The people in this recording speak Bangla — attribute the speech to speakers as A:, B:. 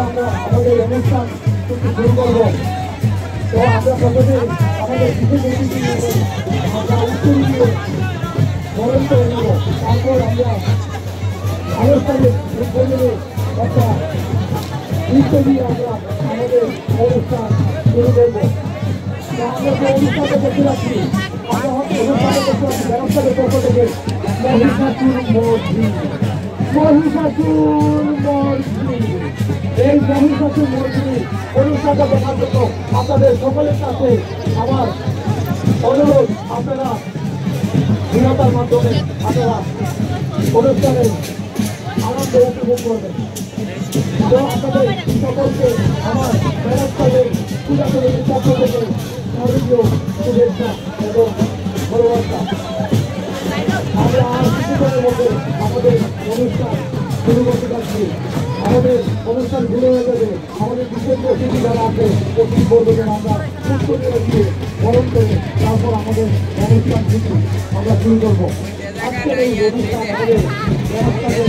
A: আমরা আমাদের অনুষ্ঠান শুরু করবো। তো আমরা প্রথমে আমাদের আমরা উত্তর দিয়ে বরণ করে নেব, তারপর আমরা আনুষ্ঠানিক একটা নৃত্য দিয়ে আমরা আমাদের অনুষ্ঠান শুরু করবো। তো আমরা যে অনুষ্ঠানটা দেখতে পাচ্ছি, আমরা অনুষ্ঠানটা দেখতে পাচ্ছি ব্যবস্থাপকের পক্ষ থেকে মহিষাসুর মর্জি। এই মহিষাসুর মর্জি অনুষ্ঠানটা দেখার জন্য আপনাদের সকলের কাছে আমার অনুরোধ, আপনারা বিনতার মাধ্যমে আপনারা অনুষ্ঠানের আনন্দ উপভোগ করবেন। তো আপনাদের সকলকে আমার ব্যবস্থায় পূজা কমিটির পক্ষ থেকে স্মরণীয় শুভেচ্ছা এবং ভালোবাসা। আমরা আর কিছুক্ষণের মধ্যে আমাদের অনুষ্ঠান শুরু করতে যাচ্ছি। আমাদের অনুষ্ঠান শুরু হয়ে যাবে। আমাদের বিশেষ অতিথি যারা আছে অতিথি বর্গকে আমরা উত্তরীয় দিয়ে বরণ করে তারপর আমাদের অনুষ্ঠান আমরা শুরু করবো। আজকের এই অনুষ্ঠান আমাদের